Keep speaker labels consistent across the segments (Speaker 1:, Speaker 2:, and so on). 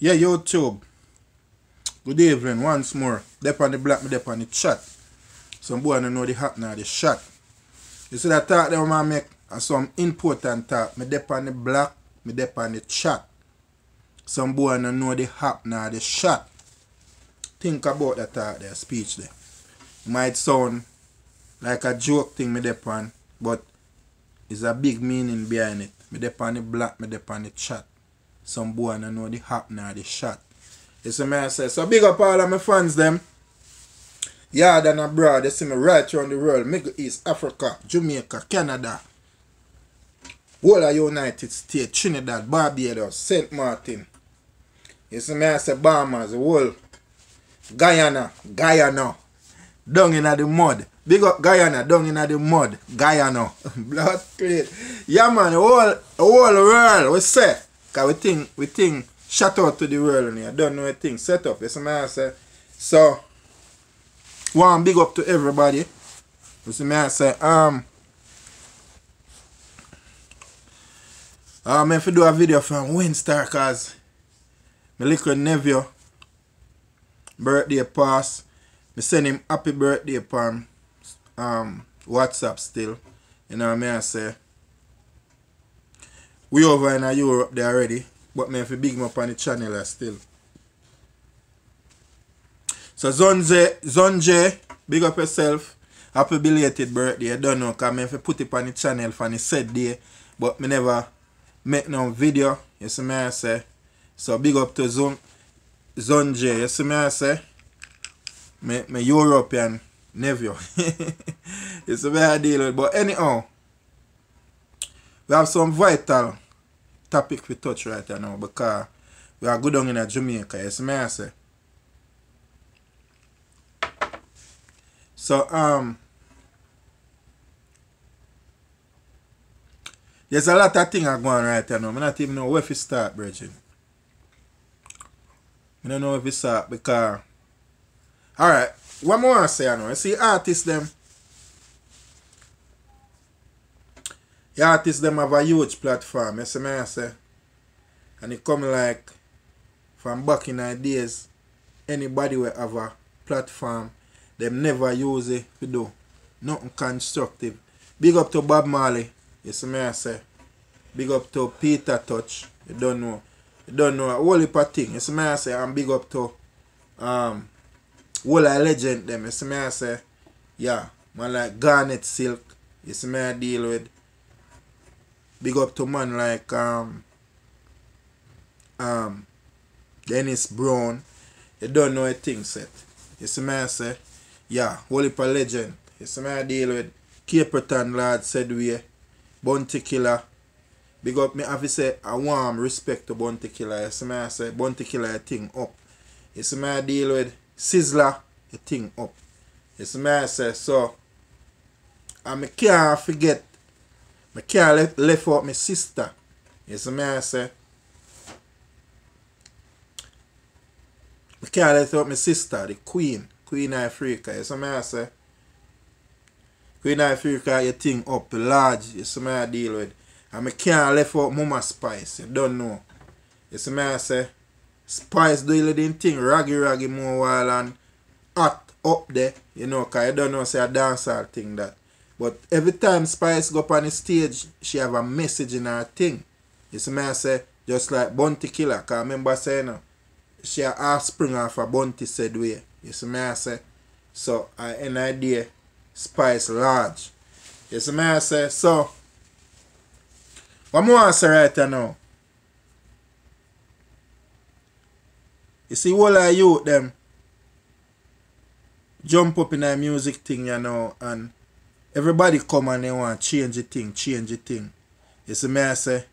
Speaker 1: Yeah, YouTube. Good evening once more. Dep on the black, me dep on the chat. Some boy don't know the happening of the shot. You see that talk that I make some important talk. Me dep on the black, me dep on the chat. Some boy don't know the happening of the shot. Think about that talk there, speech there. It might sound like a joke thing me dep on, but it's a big meaning behind it. Me dep on the black, me dep on the chat. Some boy don't know the happening of the shot. You see me I say, so big up all of my fans them. Yard and abroad, they see me right around the world. Middle East, Africa, Jamaica, Canada, whole of United States, Trinidad, Barbados, St. Martin. You see me I say Bahamas, the whole Guyana, down in the mud. Big up Guyana, down in the mud. Guyana. Blood clean. Yeah man, the whole world we say. Cause we think shout out to the world here. I don't know a thing. Set up. You see me I say. So one big up to everybody. You see me I say I'm if do a video from Winstar cause my little nephew birthday pass. Me send him happy birthday upon WhatsApp still. You know what I say? We over in Europe there already, but me have to big him up on the channel still. So Zonje, big up yourself. Happy belated birthday. I don't know because I have to put it on the channel for the said day, but me never make no video. You see me I say? So big up to Zonje. You see me I say? My European nephew. It's a very deal with. But anyhow, we have some vital topic we touch right now because we are good down in Jamaica. You see me I say? So there's a lot of things going on right now. I don't even know where to start, Bridget. I don't know where to start because alright, what more I say now? You see artists them. The artists them have a huge platform, you see me I say. And it come like from back in the days, anybody will have a platform, them never use it to do nothing constructive. Big up to Bob Marley, you see me I say. Big up to Peter Touch, you don't know. You don't know a whole heap of thing. You see me I say, and big up to whole legend them, you see me I say, yeah, man like Garnet Silk, you see me I deal with. Big up to man like Dennis Brown, you don't know a thing set. You see me I say, yeah, whole heap of legend. You see me I deal with Caperton Lord Sedway, Bounty Killer. Big up me have to say a warm respect to Bounty Killer. You see me I say Bounty Killer a thing up. You see me I deal with Sizzler, a thing up. You see me I say, so and I can't forget, I can't left out my sister. You see me I say, I can't left out my sister, the Queen of Africa. You see me I say, Queen of Africa a thing up, large. You see me I deal with. And I can't left out Mama Spice, you don't know. You see me I say, Spice do a little thing, raggy more while and hot up there, you know, because you don't know say a dancehall thing that. But every time Spice go up on the stage, she have a message in her thing. You see me I say, just like Bounty Killer, because I remember saying she a offspring of a Bounty said way. You see me I say, so an idea Spice large. You see me I say, so what more I say right now? You see all of you them jump up in a music thing, you know, and everybody come and they want change the thing. You see me I say,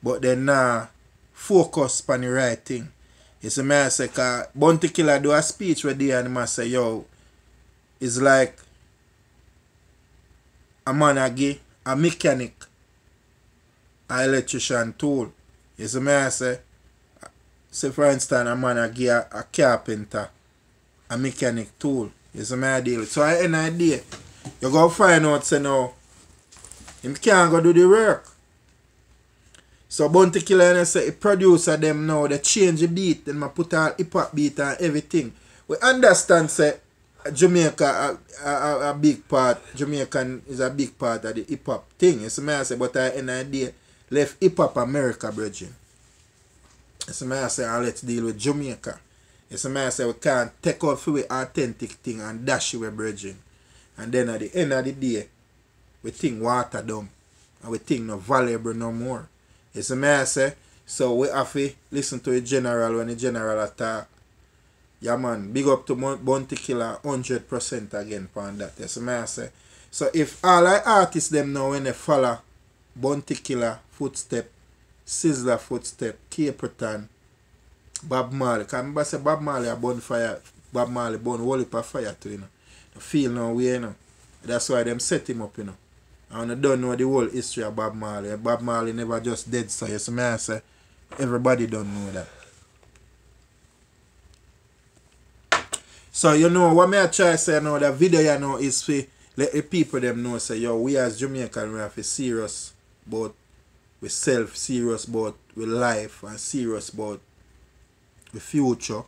Speaker 1: but they not focus on the right thing. You see me I say, cause Bounty Killer do a speech where they and I say, yo, it's like a man a mechanic, an electrician tool. You see me I say, for instance, a man a carpenter, a mechanic tool. You see me I deal with. So at the end of the day, you go find out say now, him can't go do the work. So Bounty Killer, and I say, the producer them now, they change the beat, and I put all hip-hop beat and everything. We understand, say, Jamaica a big part, Jamaican is a big part of the hip-hop thing. You see me I say, but I end of the day, left hip-hop America, brethren. You see me I say, let's deal with Jamaica. You see me I say, we can't take out for the authentic thing and dash it with brethren. And then at the end of the day, we think water down. And we think no valuable no more. You see me I say, so we have to listen to the general when the general attack. Yeah man, big up to Bounty Killer 100% again for that. You see me I say. So if all our artists them now when they follow Bounty Killer footstep, Sizzler footstep, Caperton, Bob Marley. Because I say Bob Marley a burn fire, Bob Marley burn whole heap of fire too, you know. The feel no way, you know. That's why them set him up, you know. And I don't know the whole history of Bob Marley. Bob Marley never just dead, so you see me I say, everybody don't know that. So you know what me I try to say now, the video you know is for let the people them know say yo we as Jamaican we have to serious about we self, serious about we life and serious about the future.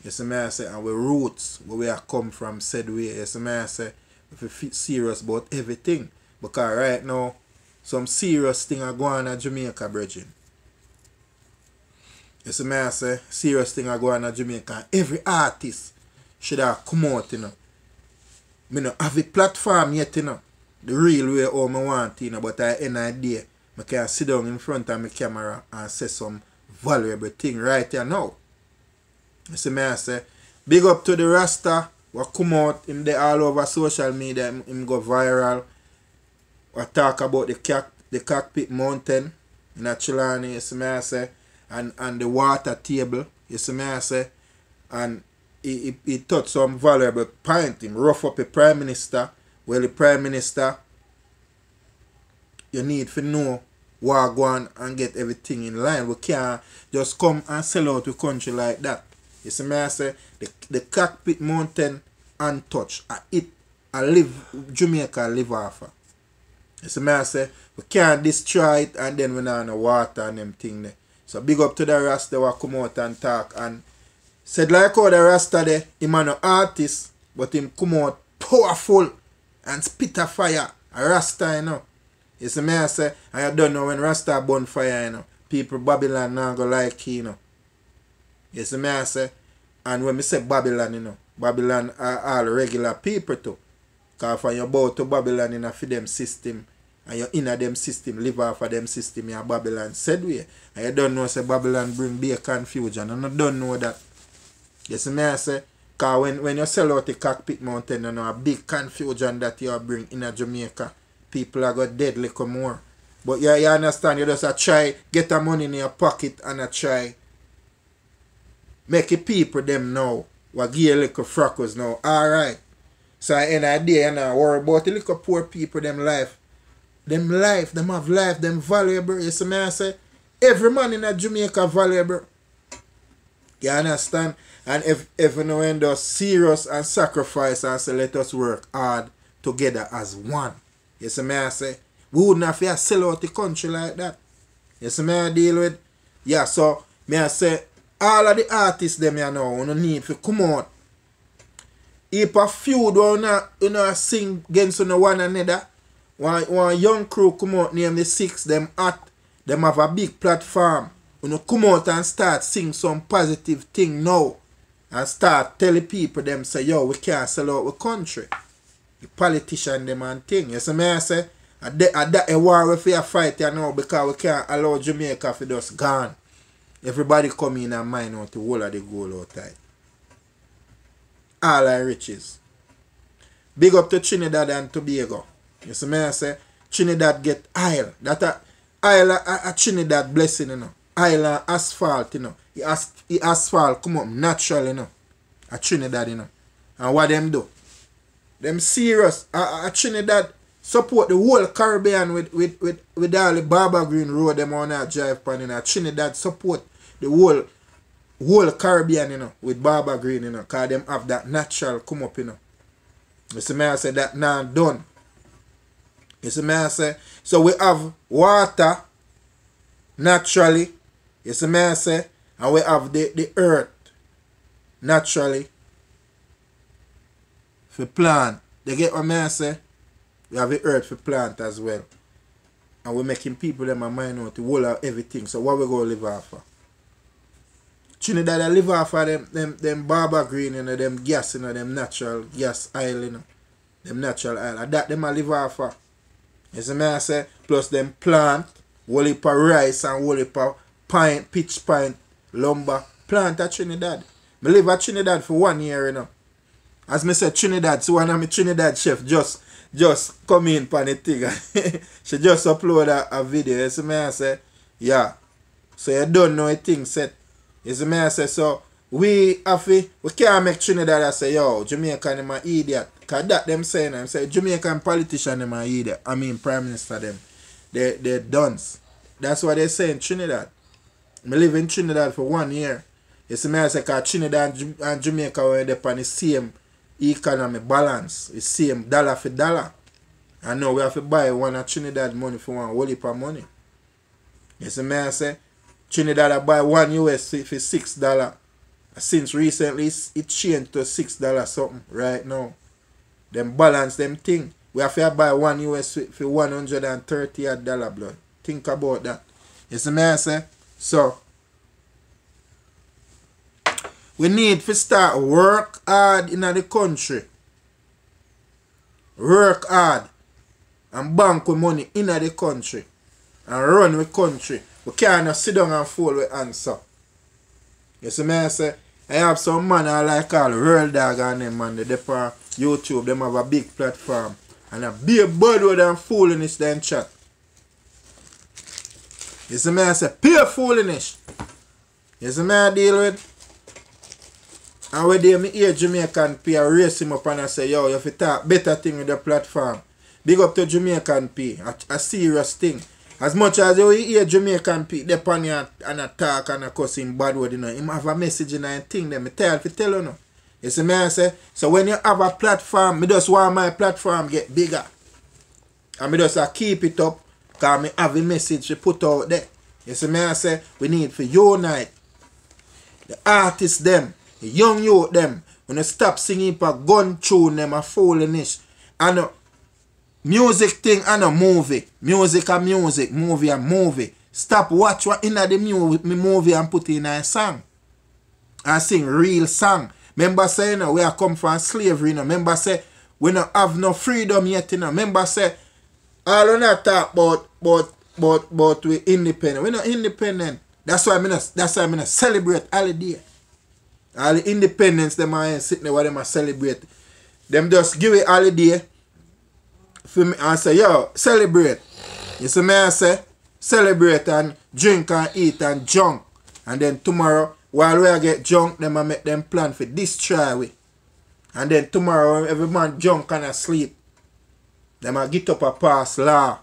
Speaker 1: You see me I say and we roots where we are come from said way. You see me I say we feel serious about everything. Because right now some serious thing are going on in Jamaica, brethren. You see me I say serious thing are going on in Jamaica. Every artist should have come out, you know. I don't have a platform yet, you know. The real way how I want, you know. But at the end of the day, I can sit down in front of my camera and say some valuable thing right here now. You see me I say, big up to the Rasta who come out, him there all over social media, him go viral. We talk about the cockpit mountain in Chilani, you see me I say, and the water table, you see me I say, and he touched some valuable point. Him rough up the Prime Minister. Well, the Prime Minister, you need to know what go on and get everything in line. We can't just come and sell out the country like that. You see me I say, the cockpit mountain untouched. I live, Jamaica live off of. You see me I say, we can't destroy it and then we not no water and them thing there. So big up to the Rasta who come out and talk and said like how the Rasta there, him an artist, but him come out powerful and spit a fire. A Rasta, you know. You see me I say, and you don't know when Rasta burn fire, you know. People Babylon now go like he, you know. You see me I say, and when me say Babylon, you know, Babylon are all regular people too. Because when you bow to Babylon in a for them system, and you're in a them system, live off of them system, you're Babylon said way. And you don't know say Babylon bring big confusion, and you don't know that. You see me I say, because when you sell out the cockpit mountain, you know, a big confusion that you bring in a Jamaica, people are got dead little more. But you understand, you just try get the money in your pocket and try make the people them know what give you little freckles now. Alright. So at the end of the day, you know, worry about the little poor people, them life. Them have life, them valuable. You see me I say, every man in a Jamaica valuable. You understand? And if you know when they're serious and sacrifice and say let us work hard together as one. You see me I say, we wouldn't have to sell out the country like that. You see me I deal with? Yeah, so me I say all of the artists them you know, you need to come out. If a feud you know sing against one another, one young crew come out name the Six, them hot, them have a big platform. You know, come out and start sing some positive thing now. And start telling people them say, yo, we can't sell out the country. The politician them and thing. You see me I say, that a war we fear fight you know because we can't allow Jamaica to just gone. Everybody come in and mine out the whole of the gold outside. All our riches. Big up to Trinidad and Tobago. You see me I say, Trinidad get oil. That a Trinidad blessing, you know. Oil and asphalt, you know. The asphalt come up naturally, you know. A Trinidad, you know. And what them do? Them serious. A Trinidad support the whole Caribbean with all the Barber Green Road them on that drive pan, you know. Trinidad support the whole Caribbean, you know, with Barber Green, you know. Because them have that natural come up, you know. You see me I say that now done. You see me I say, so we have water naturally. You see me I say? And we have the earth naturally for plant. You get what I say? We have the earth for plant as well. And we're making people them a mind out the whole of everything. So what we go live off of? Trinidad I live off of them barber green, you know, them gas, you know, them natural gas oil, you know. Them natural oil. And that them I live off of. You see me I say? Plus them plant, whole heap of rice and whole heap of pine, pitch pine, lumber. Plant at Trinidad. I live at Trinidad for 1 year, you know. As me say Trinidad, so one of my Trinidad chef just come in for the thing. She just upload a video. You see me I say? Yeah. So you don't know a thing set. You see me I say? So we can't make Trinidad I say, yo, Jamaican them an idiot. Cause that them saying, them say Jamaican politician them an idiot. I mean Prime Minister them. They're dunce. That's what they say in Trinidad. I live in Trinidad for 1 year. You see me I say, cause Trinidad and Jamaica were on the same economy balance. It's same dollar for dollar. And now we have to buy one of Trinidad money for one whole heap of money. You see me I say? Trinidad I buy $1 US for $6. Since recently it changed to $6 something right now. Them balance them thing. We have to buy $1 US for $130 blood. Think about that. You see me I say? So we need to start work hard in the country. Work hard and bank with money in the country. And run with country. We can't sit down and fold with answer. You see me I say? I have some man I like all Real Dog and them man. They on YouTube. Them have a big platform. And a big bird with them foolishness then chat. You see me I say? Pure foolishness. You see me I deal with? And when they me hear Jamaican P, I raise him up and I say, yo, you have to talk better thing with the platform. Big up to Jamaican P, a serious thing. As much as you hear Jamaican P, they pan you and a talk and a cuss him bad word, you know. Him have a message in a thing, them. I tell you know. You see me I say? So when you have a platform, me just want my platform get bigger. And me just keep it up, because me have a message to put out there. You see me I say? We need to unite. The artists them. The young youth them, when they stop singing for gun tune them a foolishness. And music thing and a movie. Music and music, movie and movie. Stop watch what in the movie and put in a song. And sing real song. Remember say, you know, we are come from slavery, you know. Remember say, we don't have no freedom yet, you know. Remember say, all of that talk about we independent. We're not independent. That's why I mean celebrate holiday. All the independence them are sitting there what them are celebrate. Them just give it holiday for me and say, yo, celebrate. You see me I say? Celebrate and drink and eat and junk. And then tomorrow, while we get drunk, them I make them plan for destroy we. And then tomorrow, every man drunk and asleep. Them I get up a pass law.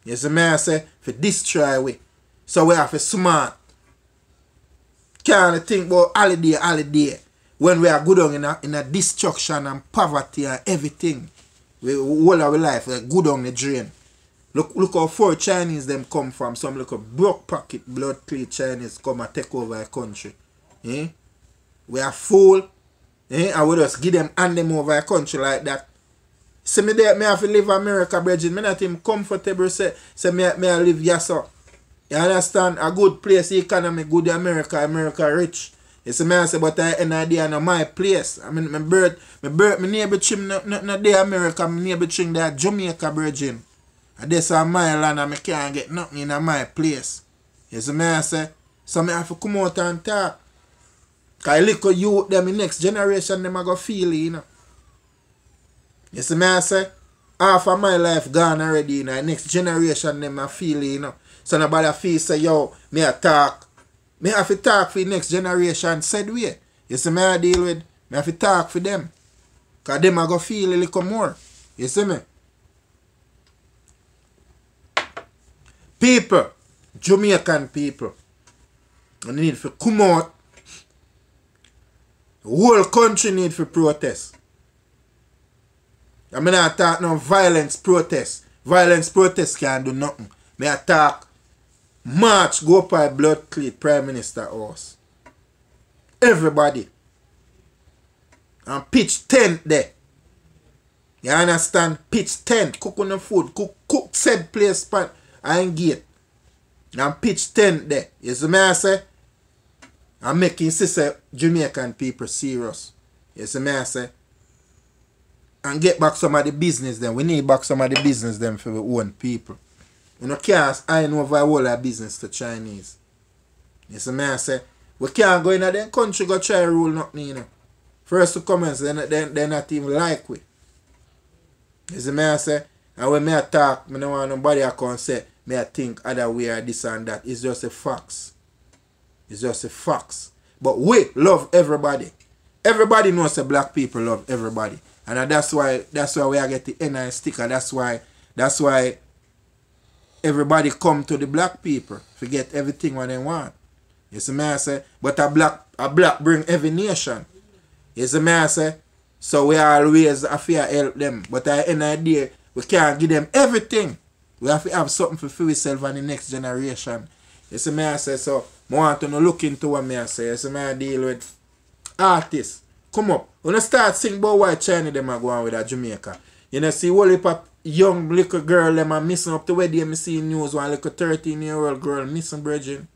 Speaker 1: You see me I say? For destroy we. So we have to smart. Can't think about holiday when we are good on in a destruction and poverty and everything. We all our life we good on the drain. Look how far Chinese them come from. Some little broke pocket blood clean Chinese come and take over a country. Eh? We are full. And we just give them hand them over a country like that. See me there, me have to live America, brethren. Me not even comfortable say me I live here so. You understand? A good place, economy good, America rich. You see me I say, but I an idea on my place. I mean, my neighbor chim no day America, my neighbor chim there Jamaica, virgin. And this is my land and I can't get nothing in my place. You see me I say? So I have to come out and talk. Because little youth, them in next generation, them I go feel it, you know. You see me I say? Half of my life gone already, you know. Next generation, them I feel it, you know. So nobody feel say, yo, me a talk. Me have to talk for the next generation said way. You see me I deal with, me have to talk for them. Because them I go feel a little more. You see me? People, Jamaican people, you need to come out. The whole country need to protest. I mean I talk no violence protest. Violence protest can't do nothing. Me I talk March go by blood cleat Prime Minister house. Everybody. And pitch tent there. You understand? Pitch tent. Cook on the food. Cook said place pan and gate. And pitch tent there. You see me I say? I'm making sister Jamaican people serious. You see me I say? And get back some of the business then. We need back some of the business then for our own people. You know, can't hand over all our business to Chinese. You see me I say? We can't go in a them country go try rule nothing, you know. First to comments, they not even like we. You see me I say? And when me I talk, I don't want nobody to come say, me I think other way or this and that. It's just a facts. It's just a facts. But we love everybody. Everybody knows that black people love everybody. And that's why we are get the NI sticker. That's why everybody come to the black people. Forget everything what they want. You see me I say? But a black bring every nation. You see me I say? So we always have to help them. But at the end of the day, we can't give them everything. We have to have something for ourselves and the next generation. You see me I say? So I want to look into what me I say. You see me I deal with artists. Come up. When I start sing about why China them are going with a Jamaica. You know, see all the young little girl them are missing up to where they see news. One little 13-year-old girl missing Virgin.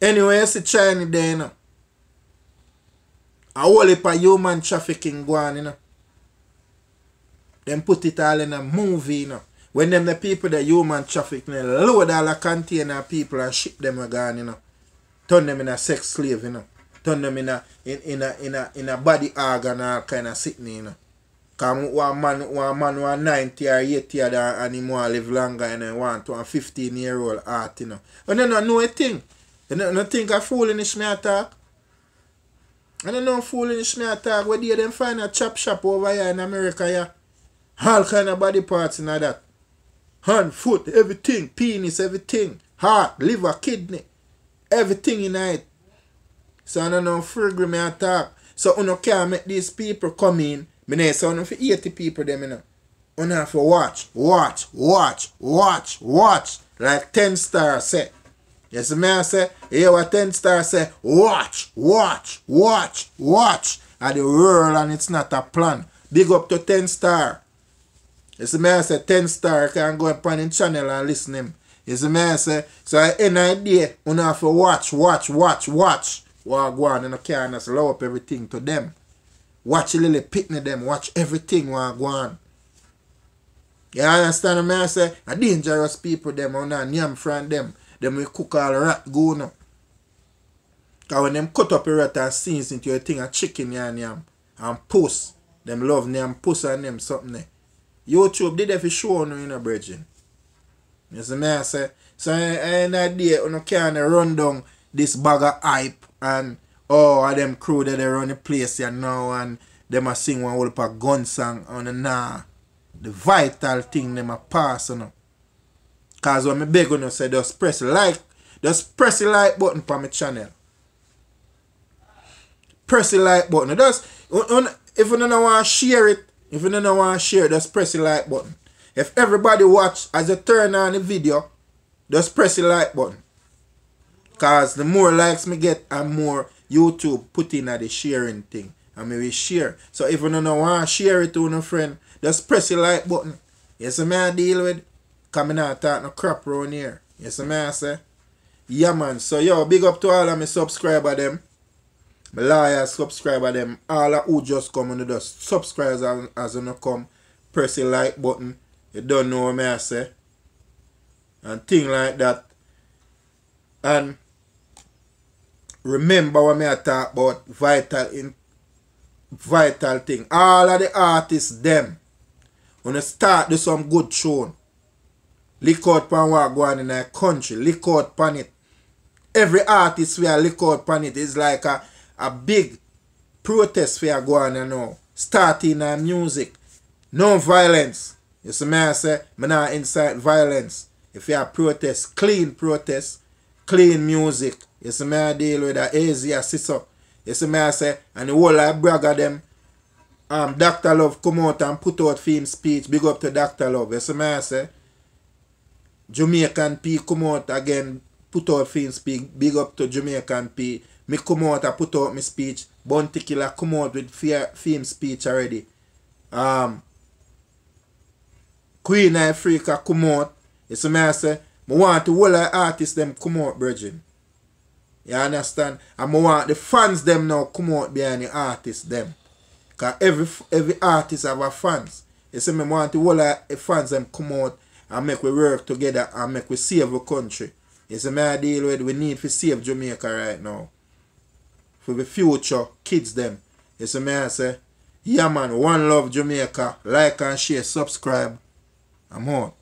Speaker 1: Anyway, you see China there, you know. A whole heap of human trafficking going on, you know. Them put it all in a movie, you know. When them the people that human trafficking, load all the container people and ship them again, you know. Turn them in a sex slave, you know. Turn them in a body organ all kind of sitting, you know. Because one man 90 or 80 and he want to live longer and he want to a 15-year-old heart, you know. And they don't know a thing. You don't think a foolish me attack? I don't know foolish me attack. Where do them find a chop shop over here in America, yeah? All kind of body parts and all that. Hand, foot, everything. Penis, everything. Heart, liver, kidney. Everything in it. So I don't know friggy me attack. So you can't make these people come in. I know so you for 80 people them, you know. You have to watch. Like 10 stars say. You see me I say, hear what 10 stars say, watch. And the world and it's not a plan. Big up to 10 star. You see me I say 10 star can go up on the channel and listen him. You see me I say, so at the end of the day, you have to watch. What go on, you can't just allow up everything to them. Watch a little picnic them, watch everything what go on. You understand me I say? A dangerous people them, you not name from them. Them will cook all rat go now. Because when them cut up a rat and season into a thing of chicken yam and puss, them love them puss and them something there. YouTube did have a show no, you know, Virgin. You see me I say? So in that day, you can't run down this bag of hype and all them crew that they run the place here now and them a sing one whole heap of gun song and nah. The vital thing them a pass on. Because when I beg on you say just press the like button for my channel. Press the like button. Just, if you don't want to share it, just press the like button. If everybody watch as you turn on the video, just press the like button. Because the more likes me get and more YouTube put in at the sharing thing. And me will share. So if you don't want to share it to a friend, just press the like button. You see me I deal with? Coming out talk no crap around here. You see me I say? Yeah man. So yo, big up to all of my subscribers them. My loyal subscriber them. All of who just come and just subscribe as you come. Press the like button. You don't know what me I say. And thing like that. And remember what me I talk about vital thing. All of the artists them. When you start do some good tune. Lick out pan what go on in the country. Lick out pan it. Every artist we are lick out pan it is like a big protest we are going on now. Starting music. No violence. You see me I say, me not incite violence. If you have protest, clean music. You see me I deal with the easy sister. You see me I say, and the whole I brag of them. Dr. Love come out and put out film speech. Big up to Dr. Love. You see me I say. Jamaican P come out again, put out film speak, big up to Jamaican P. Me come out and put out my speech. Bounty Killer come out with film speech already. Queen Africa come out. You see me I say, I want the whole artists them come out, brethren. You understand? And I want the fans them now come out behind the artists them. Because every artist have a fans. You see me, I want the whole fans them come out and make we work together and make we save the country. You see me I deal with, we need to save Jamaica right now. For the future kids them. You see me I say, yeah man, one love Jamaica. Like and share, subscribe. I'm out.